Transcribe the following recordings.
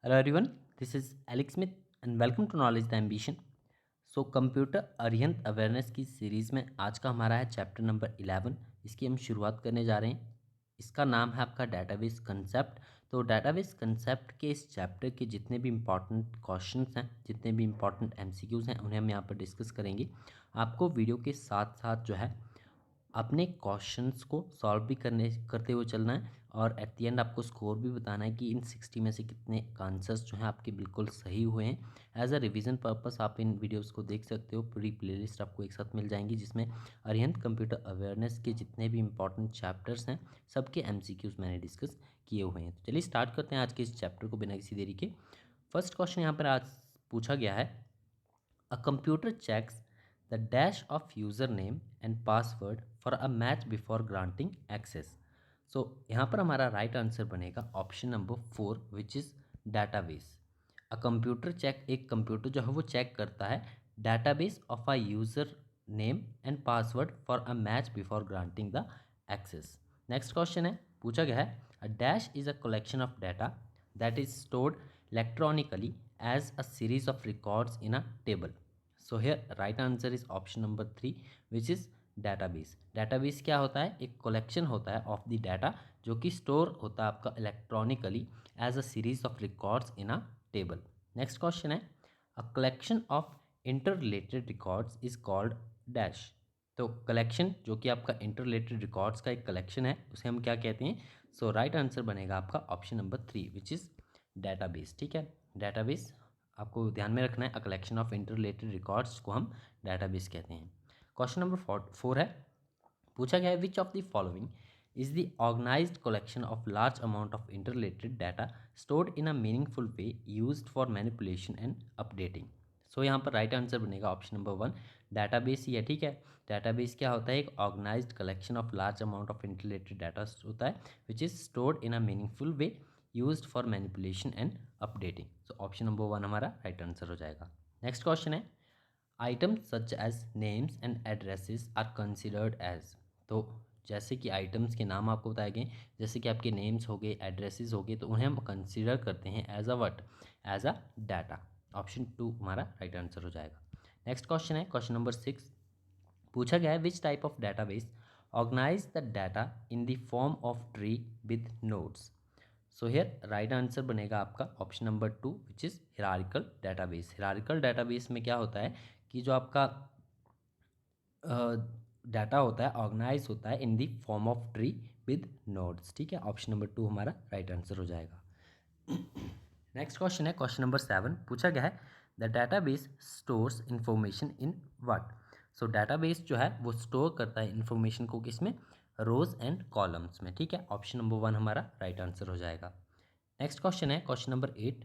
Hello everyone, this is Alex Smith and welcome to Knowledge the Ambition. So computer Arihant awareness की series में आज का हमारा है चैप्टर नंबर 11। इसकी हम शुरुआत करने जा रहे हैं। इसका नाम है आपका डेटाबेस कंसेप्ट। तो डेटाबेस कंसेप्ट के इस चैप्टर के जितने भी इंपॉर्टेंट क्वेश्चंस हैं, जितने भी इंपॉर्टेंट एमसीक्यूज़ हैं, उन्हें हम यहाँ पर डिस्कस करेंगे। आपको वीडियो के साथ साथ जो है अपने क्वेश्चंस को सॉल्व भी करते हुए चलना है और एट द एंड आपको स्कोर भी बताना है कि इन 60 में से कितने आंसर्स जो हैं आपके बिल्कुल सही हुए हैं। एज अ रिवीजन पर्पस आप इन वीडियोस को देख सकते हो। पूरी प्लेलिस्ट आपको एक साथ मिल जाएंगी जिसमें अरिहंत कंप्यूटर अवेयरनेस के जितने भी इंपॉर्टेंट चैप्टर्स हैं सबके एमसीक्यूज मैंने डिस्कस किए हुए हैं। तो चलिए स्टार्ट करते हैं आज के इस चैप्टर को बिना किसी देरी के। फर्स्ट क्वेश्चन यहाँ पर आज पूछा गया है, a computer checks the dash of username and password for a match before granting access. So यहाँ पर हमारा राइट आंसर बनेगा option number 4 which is database. A computer check, एक कंप्यूटर जो है वो चेक करता है database of a user name and password for a match before granting the access. Next question है, पूछा गया है a dash is a collection of data that is stored electronically as a series of records in a table. So here right answer is option number 3 which is database. database क्या होता है? एक collection होता है of the data जो कि store होता है आपका electronically as a series of records in a table. Next question है, a collection of interrelated records is called dash. तो कलेक्शन जो कि आपका इंटरलेटेड रिकॉर्ड्स का एक कलेक्शन है उसे हम क्या कहते हैं? सो राइट आंसर बनेगा आपका option number 3 which is database. ठीक है, डाटाबेस आपको ध्यान में रखना है। A collection of interrelated records को हम डाटाबेस कहते हैं। क्वेश्चन नंबर 4 है, पूछा गया है which of the following is the organised collection of large amount of interrelated data stored in a meaningful way used for manipulation and updating. So यहाँ पर राइट आंसर बनेगा ऑप्शन नंबर 1 डाटाबेस ही है। ठीक है, डाटाबेस क्या होता है? एक organised collection of large amount of interrelated data होता है which is stored in a meaningful way used for manipulation and updating. So option number 1 हमारा राइट आंसर हो जाएगा। नेक्स्ट क्वेश्चन है, items such as names and addresses are considered as. तो जैसे कि items के नाम आपको बताए गए, जैसे कि आपके नेम्स हो गए, एड्रेसेस हो गए, तो उन्हें हम कंसिडर करते हैं as a what, as a data. Option 2 हमारा राइट आंसर हो जाएगा। नेक्स्ट क्वेश्चन है क्वेश्चन नंबर 6, पूछा गया है which type of database organize the data in the form of tree with nodes. So here right answer बनेगा आपका option number 2 which is hierarchical database. Hierarchical database में क्या होता है कि जो आपका डाटा होता है ऑर्गेनाइज होता है in the form of tree with nodes. ठीक है, ऑप्शन नंबर 2 हमारा राइट आंसर हो जाएगा। नेक्स्ट क्वेश्चन है क्वेश्चन नंबर 7, पूछा गया है the database stores information in what. So database जो है वो स्टोर करता है इंफॉर्मेशन को किसमें? रोज एंड कॉलम्स में। ठीक है, ऑप्शन नंबर 1 हमारा राइट आंसर हो जाएगा। नेक्स्ट क्वेश्चन है क्वेश्चन नंबर 8,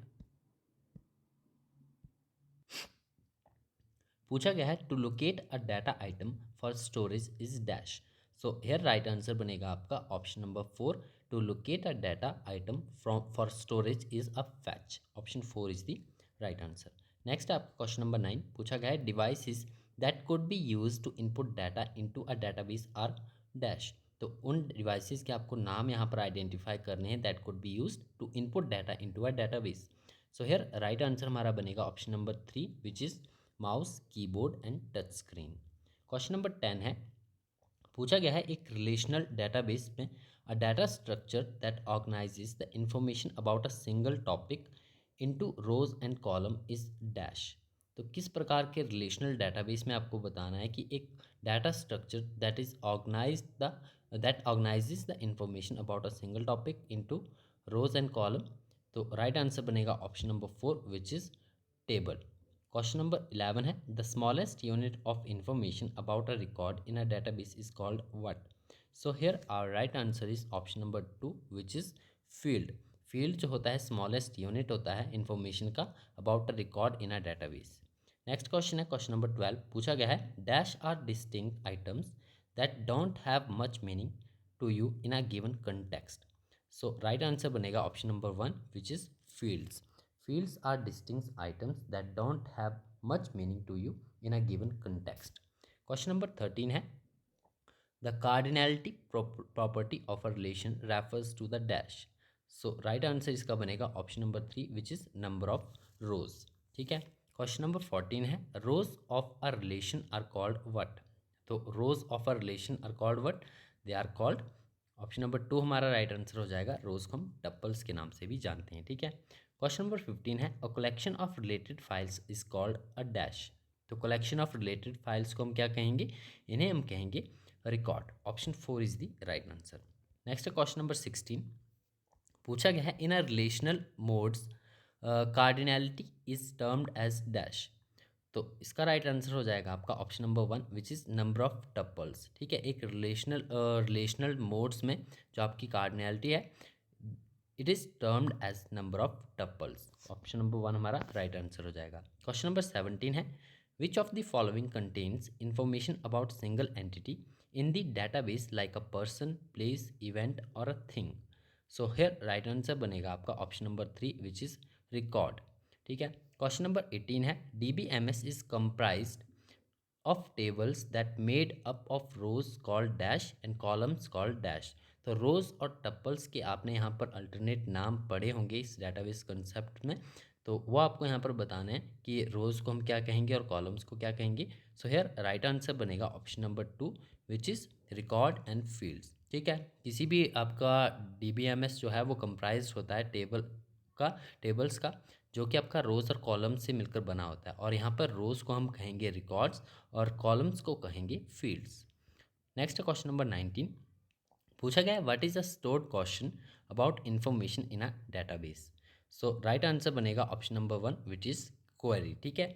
पूछा गया है to locate a data item for storage is dash. So here right answer बनेगा आपका option number 4 to locate a data item from for storage is a fetch. Option 4 is the right answer. Next आपका question number 9, पूछा गया है devices that could be use to input data into a database are dash. तो उन devices के आपको नाम यहाँ पर आइडेंटिफाई करने हैं that could be use to input data into a database. So here right answer हमारा बनेगा option number 3 which is mouse, keyboard and touch screen. Question number 10 है, पूछा गया है एक रिलेशनल डेटाबेस में a data structure that organizes the information about a single topic into rows and column is dash. तो किस प्रकार के रिलेशनल डेटाबेस में आपको बताना है कि एक data structure that is organizes the information about a single topic into rows and column. तो राइट आंसर बनेगा option number 4 which is table. Question number 11 है the smallest unit of information about a record in a database is called what. So here our right answer is option number 2 which is field. Field जो होता है smallest unit होता है information का about a record in a database. Next question है question number 12, पूछा गया है dash are distinct items that don't have much meaning to you in a given context. So right answer बनेगा option number 1 which is fields. Fields are distinct items that don't have much meaning to you in a given context. Question number 13 है the cardinality property of a relation refers to the dash. So right answer इसका बनेगा option number 3 which is number of rows. ठीक है। Question number 14 है rows of a relation are called what. तो rows of a relation are called what, they are called, option number 2 हमारा right answer हो जाएगा, रोज को हम टप्पल्स के नाम से भी जानते हैं। ठीक है। क्वेश्चन नंबर 15 है a collection of related files is called a dash. तो कलेक्शन ऑफ रिलेटेड फाइल्स को हम क्या कहेंगे, इन्हें हम कहेंगे record. Option 4 is the right answer. Next question number 16 पूछा गया है in a relational modes cardinality is termed as dash. तो इसका राइट आंसर हो जाएगा आपका option number 1 which is number of tuples. ठीक है। एक रिलेशनल मोड्स में जो आपकी कार्डिनैलिटी है it is termed as number of tuples. Option number 1 हमारा राइट आंसर हो जाएगा। क्वेश्चन नंबर 17 है which of the following contains information about single entity in the database like a person, place, event or a thing. So here right answer बनेगा आपका option number 3 which is record. ठीक है। Question number 18 है DBMS is comprised of tables that made up of rows called dash and columns called dash। तो रोज और tuples के आपने यहाँ पर अल्टरनेट नाम पढ़े होंगे इस डेटाबेस कंसेप्ट में, तो वो आपको यहाँ पर बताना है कि रोज को हम क्या कहेंगे और कॉलम्स को क्या कहेंगे। सो हेयर राइट आंसर बनेगा option number 2 which is record and fields. ठीक है। किसी भी आपका DBMS जो है वो कंप्राइज होता है टेबल्स का, जो कि आपका रोज़ और कॉलम्स से मिलकर बना होता है, और यहाँ पर रोज़ को हम कहेंगे रिकॉर्ड्स और कॉलम्स को कहेंगे फील्ड्स। नेक्स्ट क्वेश्चन नंबर 19 पूछा गया है what is a stored question about information in a database. So right answer बनेगा option number 1 which is query. ठीक है।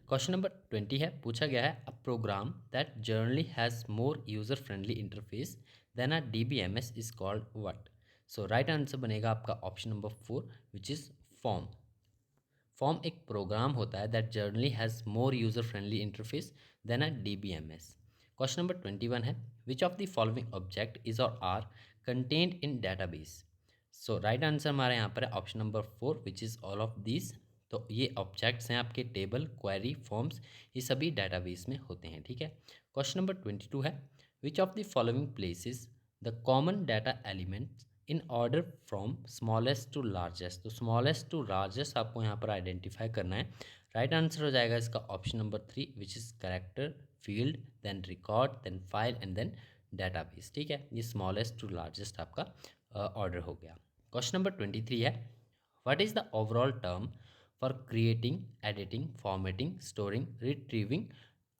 क्वेश्चन नंबर 20 है पूछा गया है a program that generally has more user friendly interface than a DBMS is called what. So right answer बनेगा आपका option number 4 which is form. Form एक program होता है that generally has more user friendly interface than a DBMS। Question number 21 है which of the following object is or are contained in database. So right answer हमारे यहाँ पर है option number 4 which is all of this. तो ये objects हैं आपके table, query, forms, ये सभी डेटाबेस में होते हैं। ठीक है। क्वेश्चन नंबर 22 है which of the following places the common data elements in order from smallest to largest. तो स्मॉलेस्ट टू लार्जेस्ट आपको यहाँ पर आइडेंटिफाई करना है। राइट आंसर हो जाएगा इसका option number 3 which is character, field, then record, then file and then database. ठीक है। ये स्मॉलेस्ट टू लार्जेस्ट आपका ऑर्डर हो गया। क्वेश्चन नंबर 23 है what is the overall term for creating, editing, formatting, storing, retrieving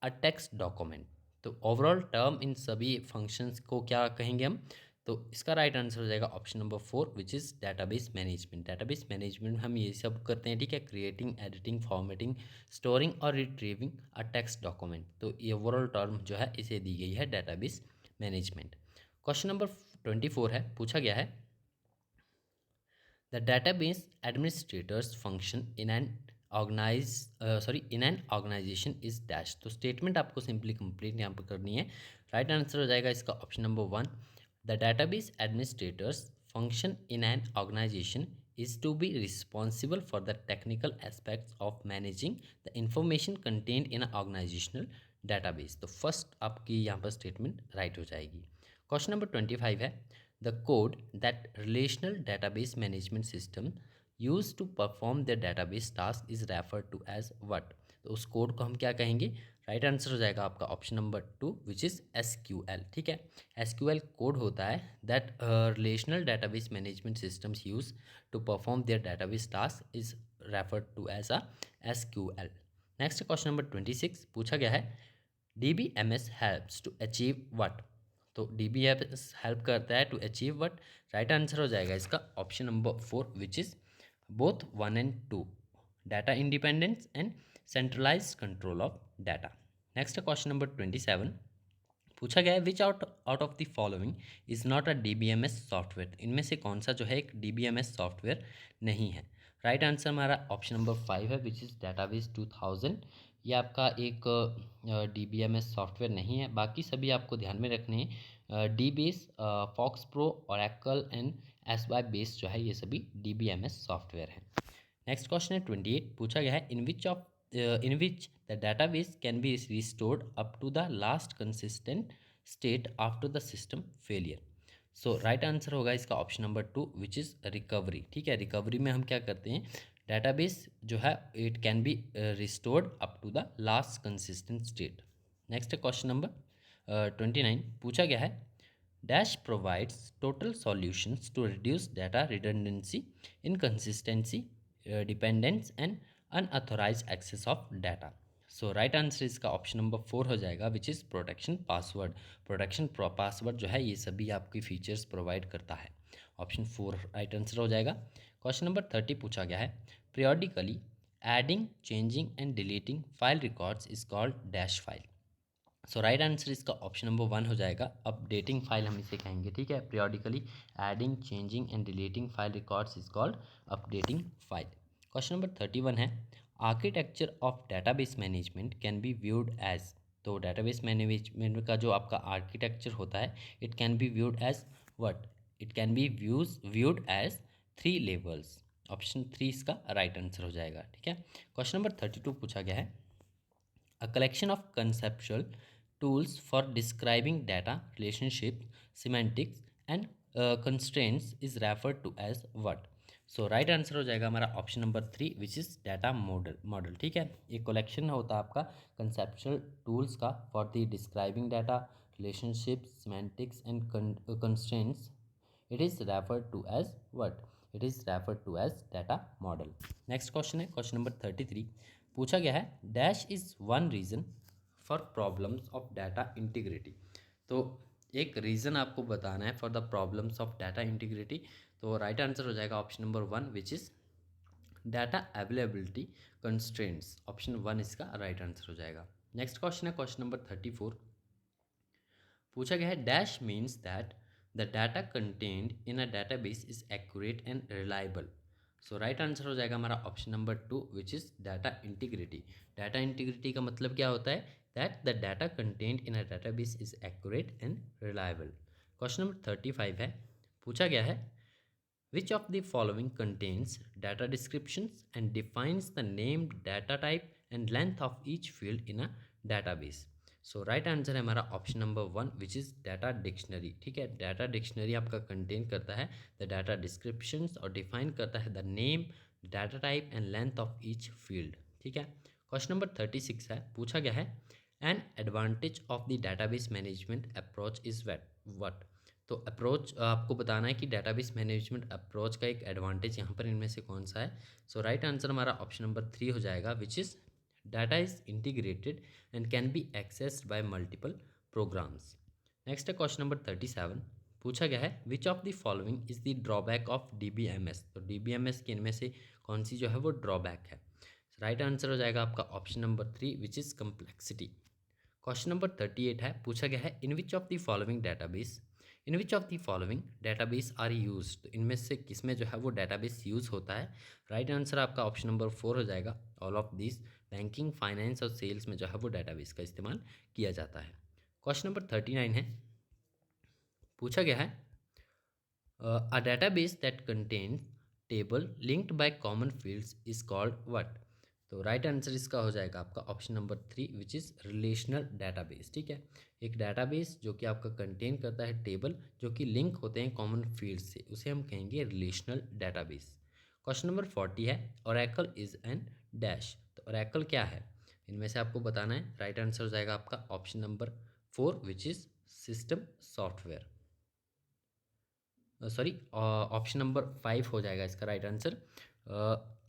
a text document. तो overall term इन सभी फंक्शंस को क्या कहेंगे हम, तो इसका राइट आंसर हो जाएगा option number 4 which is database management. Database management हम ये सब करते हैं। ठीक है। क्रिएटिंग, एडिटिंग, फॉर्मेटिंग, स्टोरिंग और रिट्रीविंग अ टेक्स्ट डॉक्यूमेंट। तो ये ओवरऑल टर्म जो है इसे दी गई है डेटाबेस मैनेजमेंट। क्वेश्चन नंबर 24 है पूछा गया है the database administrators function in an organisation is dash. तो स्टेटमेंट आपको सिंपली कंप्लीट यहाँ पर करनी है। राइट आंसर हो जाएगा इसका option number 1 the database administrators function in an organisation is to be responsible for the technical aspects of managing the information contained in an organizational database। तो first आपकी यहाँ पर स्टेटमेंट राइट हो जाएगी। Question number 25 है the code that relational database management system used to perform the database task is referred to as what। तो उस code को हम क्या कहेंगे। राइट आंसर हो जाएगा आपका option number 2 which is SQL। ठीक है। SQL कोड होता है that relational database management systems use to perform their database task is referred to as a SQL। Next question number 26 पूछा गया है DBMS helps to achieve what. तो DBMS help करता है to achieve what. Right answer हो जाएगा इसका option number 4 which is both 1 and 2 data independence and centralised control of data. Next question number 27 पूछा गया है विच out of the following is not a DBMS software. इनमें से कौन सा जो है एक DBMS सॉफ्टवेयर नहीं है। राइट आंसर हमारा ऑप्शन नंबर 5 है विच इज़ डेटाबेस 2000। ये आपका एक DBMS सॉफ्टवेयर नहीं है। बाकी सभी आपको ध्यान में रखने हैं। DBase, FoxPro, Oracle and SY base जो है ये सभी DBMS सॉफ्टवेयर हैं। नेक्स्ट क्वेश्चन है 28 पूछा गया है in which the database can be restored up to the last consistent state after the system failure। So right answer होगा इसका option number 2 which is recovery. ठीक है, रिकवरी में हम क्या करते हैं, डेटाबेस जो है it can be restored up to the last consistent state. Next question number 29 पूछा गया है, dash provides total solutions to reduce data redundancy, inconsistency, dependence and unauthorised access of data. So right answer इसका option number 4 हो जाएगा which is protection password. Protection password जो है ये सभी आपकी फीचर्स प्रोवाइड करता है। ऑप्शन 4 राइट आंसर हो जाएगा। क्वेश्चन नंबर 30 पूछा गया है, periodically adding, changing and deleting file records is called dash file. So right answer इसका ऑप्शन नंबर 1 हो जाएगा, अपडेटिंग फाइल हम इसे कहेंगे। ठीक है, periodically adding, changing and deleting file records is called updating file. Question number 31 है, architecture of database management can be viewed as. तो डेटाबेस मैनेजमेंट का जो आपका आर्किटेक्चर होता है it can be viewed as what, it can be viewed as 3 levels. Option 3 इसका right answer हो जाएगा। ठीक है, क्वेश्चन नंबर 32 पूछा गया है, a collection of conceptual tools for describing data, relationships, semantics and constraints is referred to as what? So right answer हो जाएगा हमारा option number 3 which is data model. ठीक है, एक कलेक्शन होता है आपका कंसेप्चुअल टूल्स का for the describing data, relationship, semantics and constraints, it is referred to as what, it is referred to as data model. Next question है question number 33 पूछा गया है, dash is one reason for problems of data integrity. तो एक reason आपको बताना है for the problems of data integrity. तो राइट आंसर हो जाएगा option number 1 which is data availability constraints. Option 1 इसका राइट आंसर हो जाएगा। नेक्स्ट क्वेश्चन है क्वेश्चन नंबर 34 पूछा गया है, dash means that the data contained in a database is accurate and reliable. So right answer हो जाएगा हमारा option number 2 which is data integrity. Data integrity का मतलब क्या होता है, that the data content in a database is accurate and reliable. Question number 35 है पूछा गया है, which of the following contains data descriptions and defines the named data type and length of each field in a database? So right answer है हमारा option number 1 which is data dictionary. ठीक है, data dictionary आपका contain करता है the data descriptions और define करता है the name, data type and length of each field. ठीक है, क्वेश्चन नंबर 36 है पूछा गया है, an advantage of the database management approach is what. तो अप्रोच आपको बताना है कि डेटाबेस मैनेजमेंट अप्रोच का एक एडवांटेज यहाँ पर इनमें से कौन सा है। सो राइट आंसर हमारा ऑप्शन नंबर 3 हो जाएगा which is data is integrated and can be accessed by multiple programs. Next है क्वेश्चन नंबर 37 पूछा गया है, which of the following is the drawback of DBMS। तो DBMS की इनमें से कौन सी जो है वो ड्रॉबैक है। राइट आंसर हो जाएगा आपका option number 3 which is complexity. Question number 38 है पूछा गया है, in which of the following database, in which of the following database are use. तो इनमें से किस में जो है वो डेटाबेस यूज़ होता है। राइट आंसर आपका ऑप्शन नंबर 4 हो जाएगा, all of this. Banking, finance और सेल्स में जो है वो डेटाबेस का इस्तेमाल किया जाता है। क्वेश्चन नंबर 39 है पूछा गया है, a database that contains table linked by common fields is called what. तो राइट आंसर इसका हो जाएगा आपका option number 3 which is relational database. ठीक है, एक डाटाबेस जो कि आपका कंटेन करता है टेबल जो कि लिंक होते हैं कॉमन फील्ड से, उसे हम कहेंगे रिलेशनल डाटाबेस। क्वेश्चन नंबर 40 है, ओरेकल इज़ एन डैश। तो ओरेकल क्या है, इनमें से आपको बताना है। राइट आंसर हो जाएगा आपका option number 4 which is system software. Sorry, option number 5 हो जाएगा इसका राइट आंसर।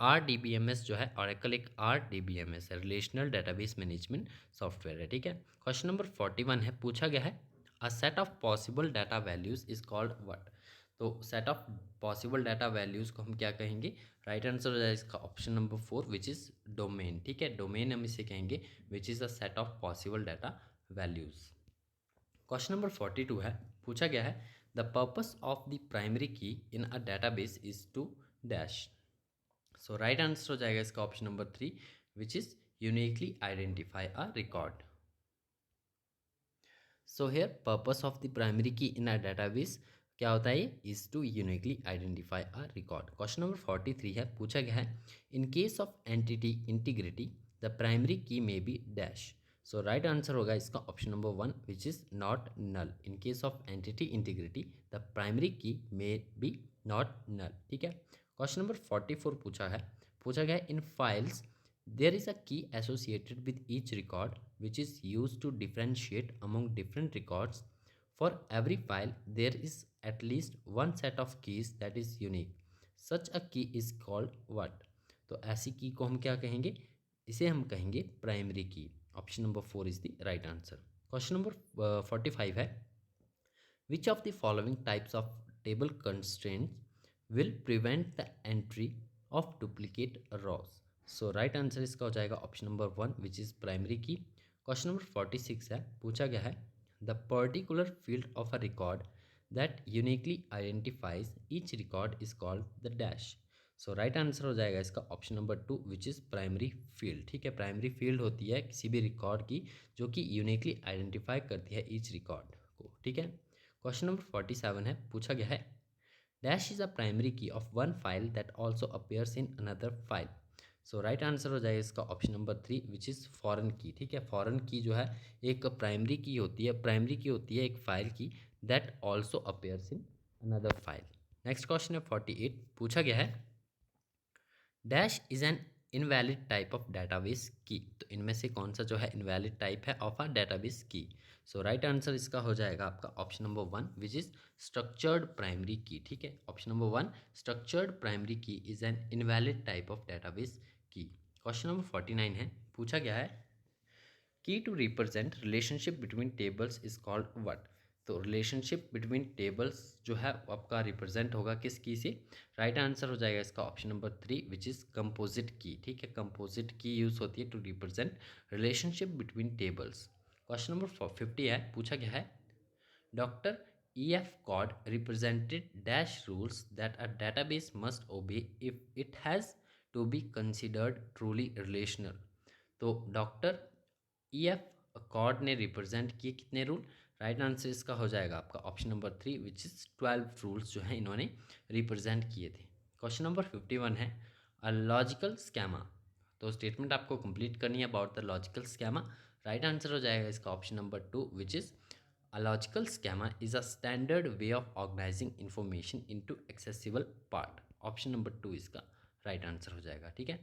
RDBMS जो है, ऑरेकल एक RDBMS है, रिलेशनल डेटाबेस मैनेजमेंट सॉफ्टवेयर है। ठीक है, क्वेश्चन नंबर 41 है पूछा गया है, a set of possible data values is called what. तो set of possible data values को हम क्या कहेंगे। राइट आंसर हो जाएगा इसका option number 4 which is domain. ठीक है, डोमेन हम इसे कहेंगे which is a set of possible data values. Question number 42 है पूछा गया है, the purpose of the primary key in a database is to dash. So right answer हो जाएगा इसका option number 3 which is uniquely identify a record. So here purpose of the primary key in a database क्या होता है, is to uniquely identify a record. Question number 43 है पूछा गया है, in case of entity integrity the primary key may be dash. So right answer होगा इसका option number 1 which is not null. In case of entity integrity the primary key may B not null. ठीक है। Question number 44 पूछा गया है in files there is a key associated with each record which is use to differentiate among different records. For every file there is at least one set of keys that is unique. Such a key is called what. तो ऐसी की को हम क्या कहेंगे, इसे हम कहेंगे प्राइमरी की। Option number 4 is the right answer. Question number 45 है which of the following types of table constraints will prevent the entry of duplicate Ross. So right answer इसका हो जाएगा option number 1 which is primary की। Question number 46 है पूछा गया है the particular field of a record that uniquely identifies each record is called the dash. So right answer हो जाएगा इसका option number 2 which is primary field. ठीक है, प्राइमरी फील्ड होती है किसी भी रिकॉर्ड की जो कि यूनिकली आइडेंटिफाई करती है ईच रिकॉर्ड को। ठीक है। क्वेश्चन नंबर 47 है पूछा गया है डैश इज अ प्राइमरी की of one file that also appears in another file. So right answer हो जाएगा इसका option number 3 which is foreign की। ठीक है, फॉरेन की जो है एक प्राइमरी की होती है, प्राइमरी की होती है एक फाइल की that also appears in another file. Next question है 48 पूछा गया है dash is an invalid type of database की। तो इनमें से कौन सा जो है इनवैलिड टाइप है ऑफ अ डेटाबेस की। सो राइट आंसर इसका हो जाएगा आपका option number 1 which is structured primary की। ठीक है, option number 1 structured primary key is an invalid type of database की। क्वेश्चन नंबर 49 है पूछा गया है की to represent relationship between tables is called what. तो रिलेशनशिप बिटवीन टेबल्स जो है आपका रिप्रेजेंट होगा किस की से। राइट आंसर हो जाएगा इसका option number 3 which is composite key. ठीक है, कंपोजिट की यूज़ होती है to represent relationship between tables. Question number 50 है पूछा गया है doctor EF Cod represented dash rules that a database must obey if it has to be considered truly relational। तो doctor EF Cod ने represent किए कितने रूल। राइट आंसर इसका हो जाएगा आपका option number 3 which is 12 rules जो हैं इन्होंने रिप्रेजेंट किए थे। क्वेश्चन नंबर 51 है अ लॉजिकल स्कैमा। तो स्टेटमेंट आपको कंप्लीट करनी है about the logical schema. Right answer हो जाएगा इसका option number 2 which is A logical schema is a standard way of organizing information into accessible part। Option number 2 इसका right answer हो जाएगा। ठीक है।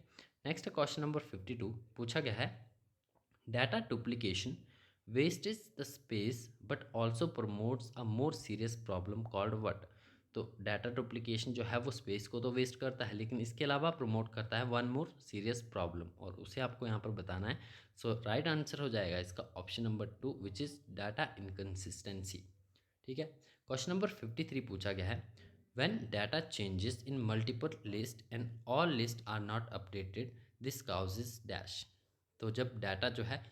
नेक्स्ट क्वेश्चन नंबर 52 पूछा गया है data duplication wastes the space but also promotes a more serious problem called what। तो data duplication जो है वो स्पेस को तो वेस्ट करता है लेकिन इसके अलावा प्रमोट करता है वन मोर सीरियस प्रॉब्लम और उसे आपको यहाँ पर बताना है। सो राइट आंसर हो जाएगा इसका option number 2 which is data inconsistency. ठीक है। क्वेश्चन नंबर 53 पूछा गया है when data changes in multiple list and all list are not updated this causes dash. तो जब डाटा जो है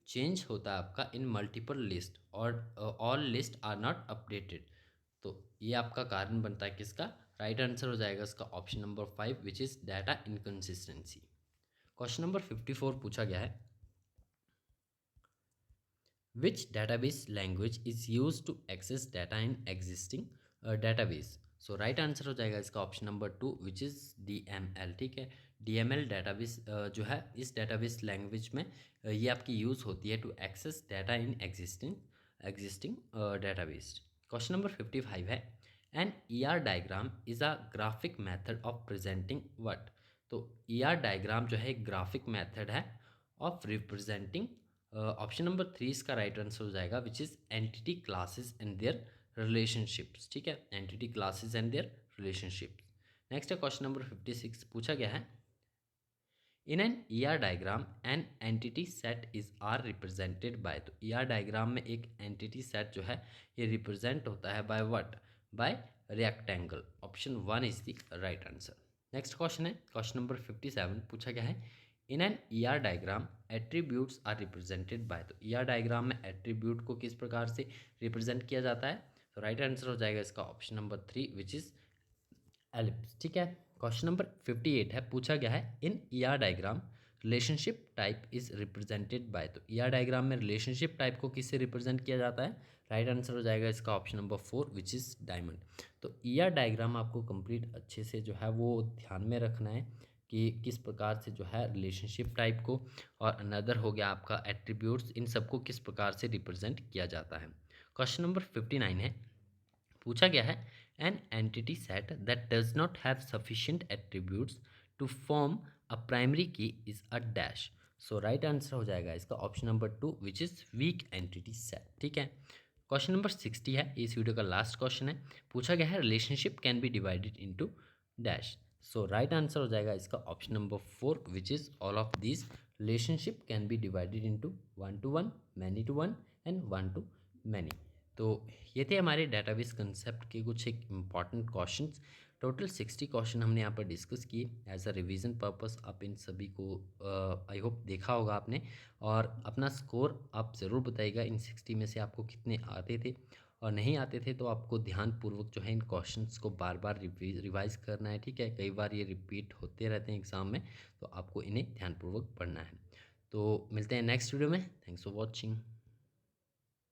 चेंज होता है आपका इन मल्टीपल लिस्ट और all list are not updated तो ये आपका कारण बनता है किसका। राइट आंसर हो जाएगा इसका option number 5 which is data inconsistency. Question number 54 पूछा गया है which database language is use to access data in existing database. So right answer हो जाएगा इसका option number 2 which is DML। ठीक है, DML डेटाबेस जो है इस डेटाबेस लैंग्वेज में ये आपकी यूज़ होती है to access data in existing database. Question number 55 है an ER diagram is a graphic method of presenting what. तो ER डायग्राम जो है एक ग्राफिक मैथड है ऑफ रिप्रेजेंटिंग। ऑप्शन नंबर 3 इसका राइट आंसर हो जाएगा which is entity classes and their relationships. ठीक है, entity classes and their relationships. Next है क्वेश्चन नंबर 56 पूछा गया है in an ER diagram N entity set is are represented by. तो ER डायग्राम में एक एंटिटी सेट जो है ये रिप्रेजेंट होता है by what, by rectangle. Option 1 is the right answer. Next question है क्वेश्चन नंबर 57 पूछा गया है in an ER diagram attributes are represented by. तो ER डायग्राम में एट्रीब्यूट को किस प्रकार से रिप्रेजेंट किया जाता है। तो राइट आंसर हो जाएगा इसका option number 3 which is ellipse. ठीक है। क्वेश्चन नंबर 58 है पूछा गया है इन ER diagram relationship type is represented by. तो ER डायग्राम में रिलेशनशिप टाइप को किससे रिप्रेजेंट किया जाता है। राइट आंसर हो जाएगा इसका option number 4 which is diamond. तो ER डायग्राम आपको कंप्लीट अच्छे से जो है वो ध्यान में रखना है कि किस प्रकार से जो है रिलेशनशिप टाइप को, और अनदर हो गया आपका एट्रीब्यूट्स, इन सबको किस प्रकार से रिप्रेजेंट किया जाता है। क्वेश्चन नंबर 59 है, पूछा गया है an entity set that does not have sufficient attributes to form a primary key is a dash. So right answer हो जाएगा इसका option number 2 which is weak entity set. ठीक है, क्वेश्चन नंबर 60 है, इस वीडियो का लास्ट क्वेश्चन है। पूछा गया है relationship can be divided into dash. So right answer हो जाएगा इसका option number 4 which is all of this relationship can be divided into 1 to 1, many to 1 and 1 to many. तो ये थे हमारे डेटाबेस कंसेप्ट के कुछ एक इम्पॉर्टेंट क्वेश्चंस। टोटल 60 क्वेश्चन हमने यहाँ पर डिस्कस किए एज अ रिवीजन पर्पस। आप इन सभी को आई होप देखा होगा आपने, और अपना स्कोर आप ज़रूर बताइएगा इन 60 में से आपको कितने आते थे, और नहीं आते थे तो आपको ध्यानपूर्वक जो है इन क्वेश्चंस को बार बार रिवाइज करना है। ठीक है, कई बार ये रिपीट होते रहते हैं एग्ज़ाम में, तो आपको इन्हें ध्यानपूर्वक पढ़ना है। तो मिलते हैं नेक्स्ट वीडियो में। Thanks for watching.